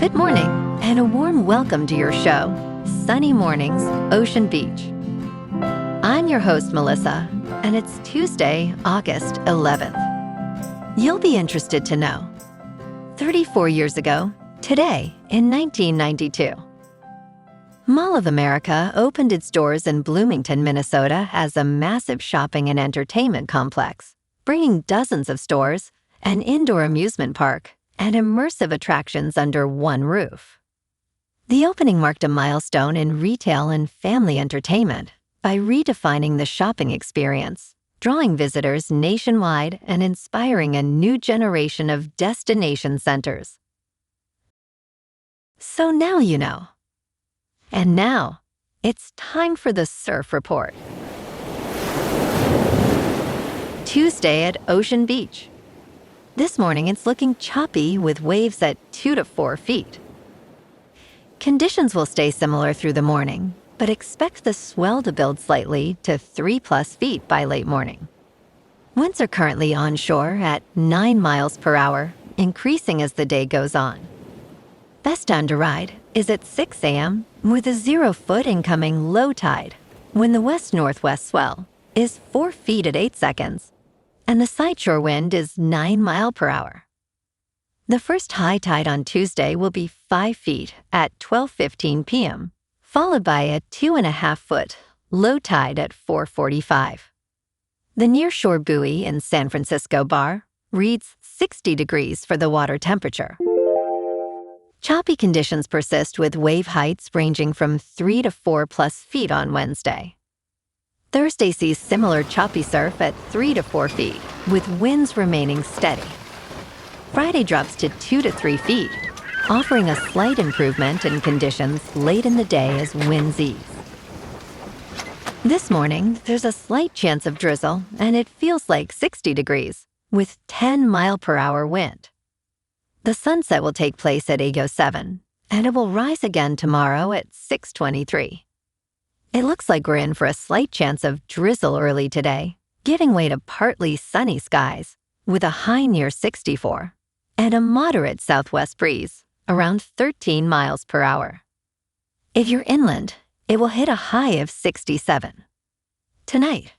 Good morning, and a warm welcome to your show, Sunny Mornings, Ocean Beach. I'm your host, Melissa, and it's Tuesday, August 11th. You'll be interested to know, 34 years ago, today in 1992, Mall of America opened its doors in Bloomington, Minnesota as a massive shopping and entertainment complex, bringing dozens of stores, an indoor amusement park, and immersive attractions under one roof. The opening marked a milestone in retail and family entertainment by redefining the shopping experience, drawing visitors nationwide and inspiring a new generation of destination centers. So now you know. And now, it's time for the Surf Report. Tuesday at Ocean Beach. This morning, it's looking choppy with waves at 2 to 4 feet. Conditions will stay similar through the morning, but expect the swell to build slightly to 3+ feet by late morning. Winds are currently onshore at 9 miles per hour, increasing as the day goes on. Best time to ride is at 6 a.m. with a 0-foot incoming low tide, when the west-northwest swell is 4 feet at 8 seconds, and the sideshore wind is 9 miles per hour. The first high tide on Tuesday will be 5 feet at 12:15 p.m., followed by a 2.5-foot low tide at 4:45. The nearshore buoy in San Francisco Bar reads 60 degrees for the water temperature. Choppy conditions persist with wave heights ranging from 3 to 4+ feet on Wednesday. Thursday sees similar choppy surf at 3 to 4 feet, with winds remaining steady. Friday drops to 2 to 3 feet, offering a slight improvement in conditions late in the day as winds ease. This morning, there's a slight chance of drizzle, and it feels like 60 degrees, with 10 mile per hour wind. The sunset will take place at 8:07, and it will rise again tomorrow at 6:23. It looks like we're in for a slight chance of drizzle early today, giving way to partly sunny skies, with a high near 64, and a moderate southwest breeze, around 13 miles per hour. If you're inland, it will hit a high of 67. Tonight,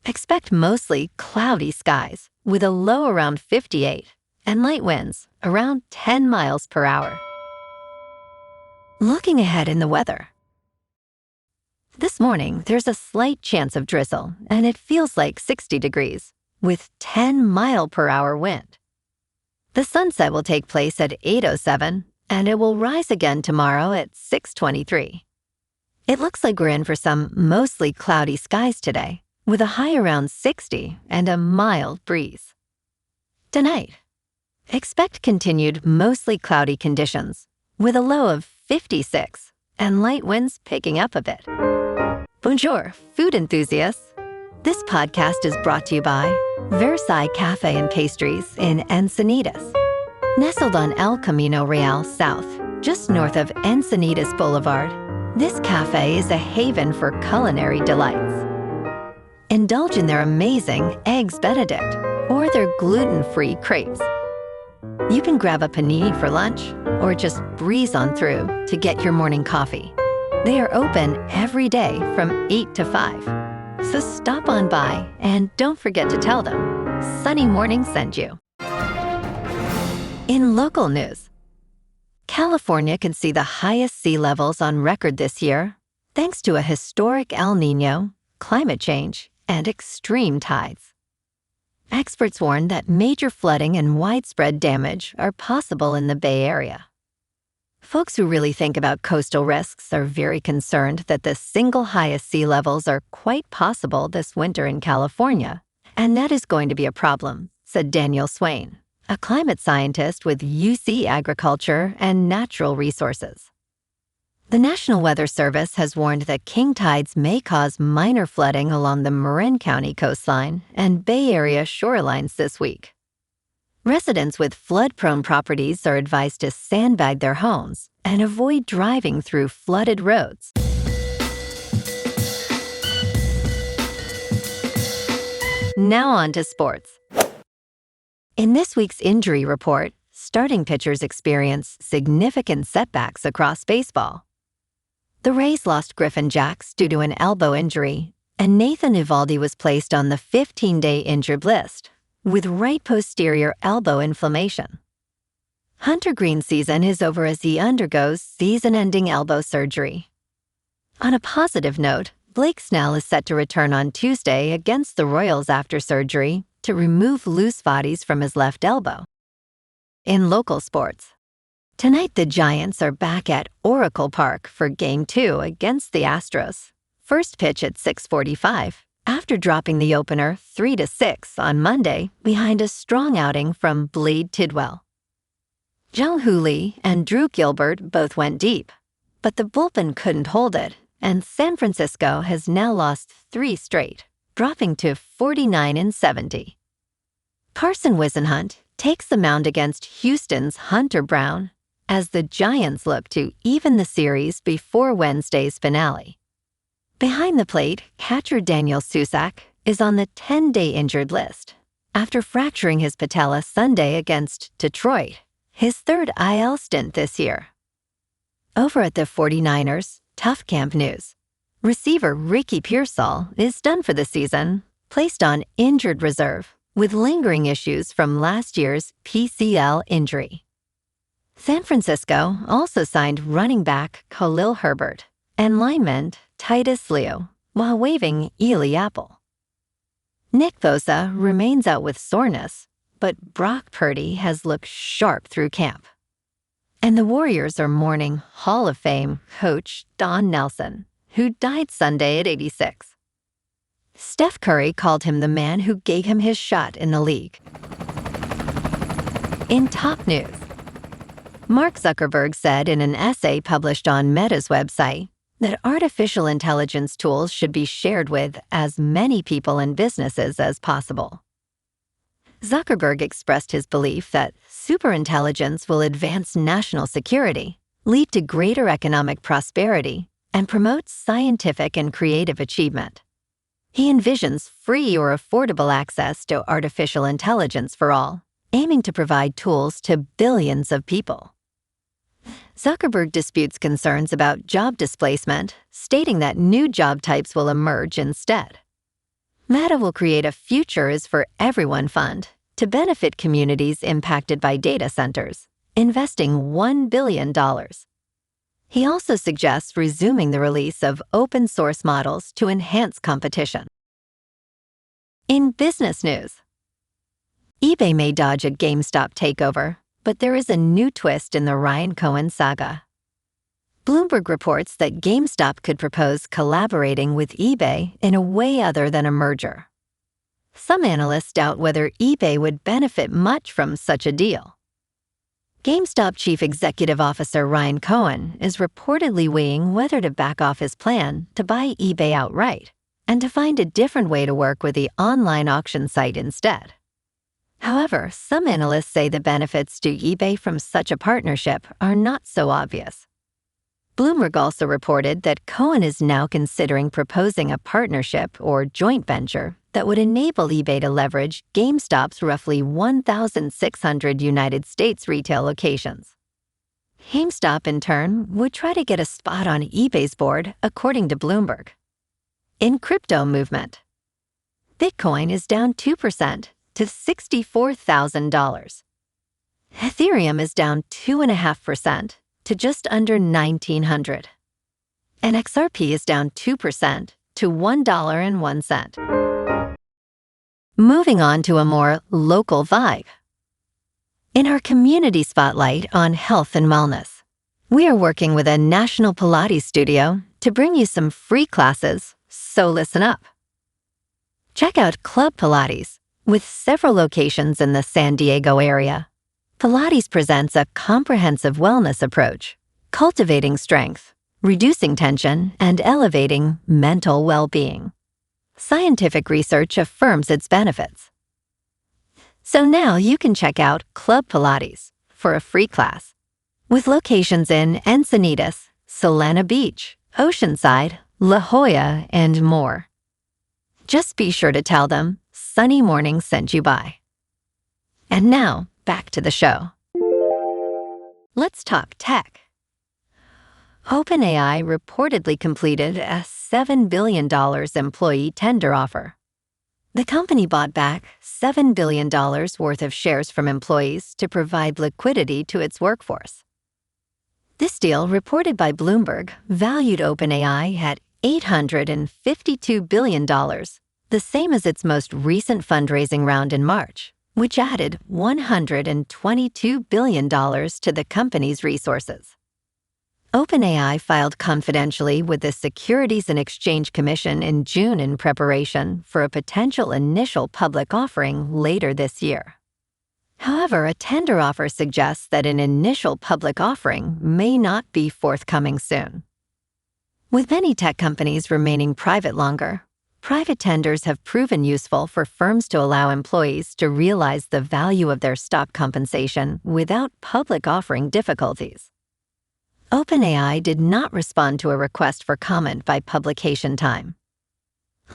expect mostly cloudy skies, with a low around 58, and light winds around 10 miles per hour. Looking ahead in the weather. This morning, there's a slight chance of drizzle, and it feels like 60 degrees, with 10 mile per hour wind. The sunset will take place at 8:07, and it will rise again tomorrow at 6:23. It looks like we're in for some mostly cloudy skies today, with a high around 60 and a mild breeze. Tonight, expect continued mostly cloudy conditions, with a low of 56 and light winds picking up a bit. Bonjour, food enthusiasts. This podcast is brought to you by Versailles Cafe and Pastries in Encinitas. Nestled on El Camino Real South, just north of Encinitas Boulevard, this cafe is a haven for culinary delights. Indulge in their amazing Eggs Benedict or their gluten-free crepes. You can grab a panini for lunch or just breeze on through to get your morning coffee. They are open every day from 8 to 5. So stop on by and don't forget to tell them Sunny Morning sent you. In local news, California can see the highest sea levels on record this year thanks to a historic El Niño, climate change, and extreme tides. Experts warn that major flooding and widespread damage are possible in the Bay Area. Folks who really think about coastal risks are very concerned that the single highest sea levels are quite possible this winter in California, and that is going to be a problem, said Daniel Susac, a climate scientist with UC Agriculture and Natural Resources. The National Weather Service has warned that king tides may cause minor flooding along the Marin County coastline and Bay Area shorelines this week. Residents with flood-prone properties are advised to sandbag their homes and avoid driving through flooded roads. Now on to sports. In this week's injury report, starting pitchers experience significant setbacks across baseball. The Rays lost Griffin Jax due to an elbow injury, and Nathan Eovaldi was placed on the 15-day injured list with right posterior elbow inflammation. Hunter Green's season is over as he undergoes season-ending elbow surgery. On a positive note, Blake Snell is set to return on Tuesday against the Royals after surgery to remove loose bodies from his left elbow. In local sports, tonight the Giants are back at Oracle Park for Game 2 against the Astros. First pitch at 6:45, after dropping the opener 3-6 on Monday behind a strong outing from Blade Tidwell. Jung-Hoo Lee and Drew Gilbert both went deep, but the bullpen couldn't hold it, and San Francisco has now lost 3 straight, dropping to 49-70. Carson Whisenhunt takes the mound against Houston's Hunter Brown as the Giants look to even the series before Wednesday's finale. Behind the plate, catcher Daniel Susac is on the 10-day injured list after fracturing his patella Sunday against Detroit, his third IL stint this year. Over at the 49ers, tough camp news. Receiver Ricky Pearsall is done for the season, placed on injured reserve with lingering issues from last year's PCL injury. San Francisco also signed running back Khalil Herbert and lineman Titus Leo while waiving Ely Apple. Nick Bosa remains out with soreness, but Brock Purdy has looked sharp through camp. And the Warriors are mourning Hall of Fame coach Don Nelson, who died Sunday at 86. Steph Curry called him the man who gave him his shot in the league. In top news, Mark Zuckerberg said in an essay published on Meta's website that artificial intelligence tools should be shared with as many people and businesses as possible. Zuckerberg expressed his belief that superintelligence will advance national security, lead to greater economic prosperity, and promote scientific and creative achievement. He envisions free or affordable access to artificial intelligence for all, aiming to provide tools to billions of people. Zuckerberg disputes concerns about job displacement, stating that new job types will emerge instead. Meta will create a Future is for Everyone fund to benefit communities impacted by data centers, investing $1 billion. He also suggests resuming the release of open-source models to enhance competition. In business news, eBay may dodge a GameStop takeover, but there is a new twist in the Ryan Cohen saga. Bloomberg reports that GameStop could propose collaborating with eBay in a way other than a merger. Some analysts doubt whether eBay would benefit much from such a deal. GameStop Chief Executive Officer Ryan Cohen is reportedly weighing whether to back off his plan to buy eBay outright and to find a different way to work with the online auction site instead. However, some analysts say the benefits to eBay from such a partnership are not so obvious. Bloomberg also reported that Cohen is now considering proposing a partnership or joint venture that would enable eBay to leverage GameStop's roughly 1,600 United States retail locations. GameStop, in turn, would try to get a spot on eBay's board, according to Bloomberg. In crypto movement, Bitcoin is down 2% to $64,000. Ethereum is down 2.5% to just under $1,900. And XRP is down 2% to $1.01. Moving on to a more local vibe. In our community spotlight on health and wellness, we are working with a national Pilates studio to bring you some free classes, so listen up. Check out Club Pilates. With several locations in the San Diego area, Pilates presents a comprehensive wellness approach, cultivating strength, reducing tension, and elevating mental well-being. Scientific research affirms its benefits. So now you can check out Club Pilates for a free class, with locations in Encinitas, Solana Beach, Oceanside, La Jolla, and more. Just be sure to tell them Sunny Morning sent you by. And now, back to the show. Let's talk tech. OpenAI reportedly completed a $7 billion employee tender offer. The company bought back $7 billion worth of shares from employees to provide liquidity to its workforce. This deal, reported by Bloomberg, valued OpenAI at $852 billion, the same as its most recent fundraising round in March, which added $122 billion to the company's resources. OpenAI filed confidentially with the Securities and Exchange Commission in June in preparation for a potential initial public offering later this year. However, a tender offer suggests that an initial public offering may not be forthcoming soon. With many tech companies remaining private longer, private tenders have proven useful for firms to allow employees to realize the value of their stock compensation without public offering difficulties. OpenAI did not respond to a request for comment by publication time.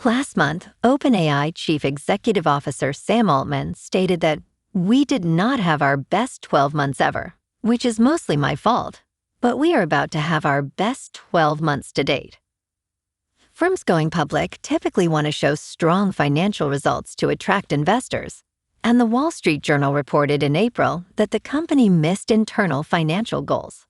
Last month, OpenAI Chief Executive Officer Sam Altman stated that, "We did not have our best 12 months ever, which is mostly my fault, but we are about to have our best 12 months to date." Firms going public typically want to show strong financial results to attract investors, and the Wall Street Journal reported in April that the company missed internal financial goals.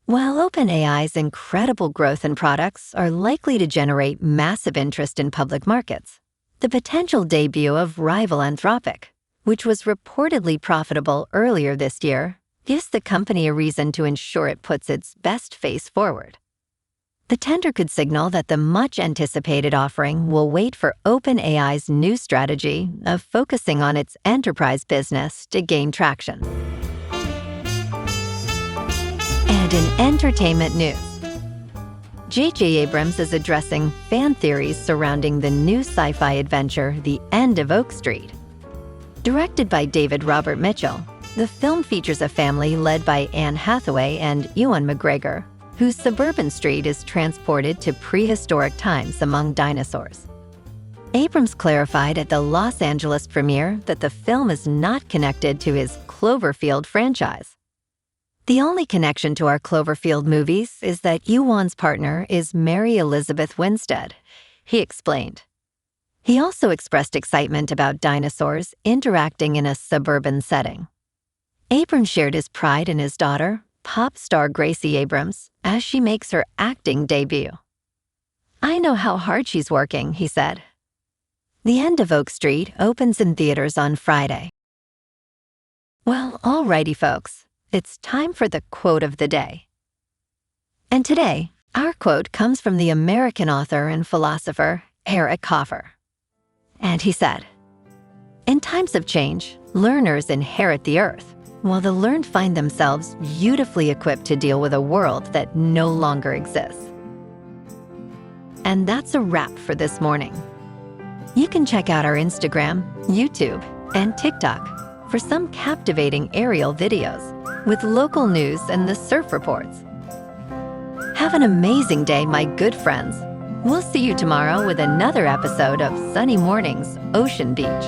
While OpenAI's incredible growth in products are likely to generate massive interest in public markets, the potential debut of rival Anthropic, which was reportedly profitable earlier this year, gives the company a reason to ensure it puts its best face forward. The tender could signal that the much-anticipated offering will wait for OpenAI's new strategy of focusing on its enterprise business to gain traction. And in entertainment news, J.J. Abrams is addressing fan theories surrounding the new sci-fi adventure The End of Oak Street. Directed by David Robert Mitchell, the film features a family led by Anne Hathaway and Ewan McGregor, whose suburban street is transported to prehistoric times among dinosaurs. Abrams clarified at the Los Angeles premiere that the film is not connected to his Cloverfield franchise. The only connection to our Cloverfield movies is that Ewan's partner is Mary Elizabeth Winstead, he explained. He also expressed excitement about dinosaurs interacting in a suburban setting. Abrams shared his pride in his daughter, pop star Gracie Abrams, as she makes her acting debut. "I know how hard she's working," he said. The End of Oak Street opens in theaters on Friday. Well, alrighty, folks. It's time for the quote of the day. And today, our quote comes from the American author and philosopher Eric Hoffer. And he said, "In times of change, learners inherit the earth, while the learned find themselves beautifully equipped to deal with a world that no longer exists." And that's a wrap for this morning. You can check out our Instagram, YouTube, and TikTok for some captivating aerial videos with local news and the surf reports. Have an amazing day, my good friends. We'll see you tomorrow with another episode of Sunny Mornings, Ocean Beach.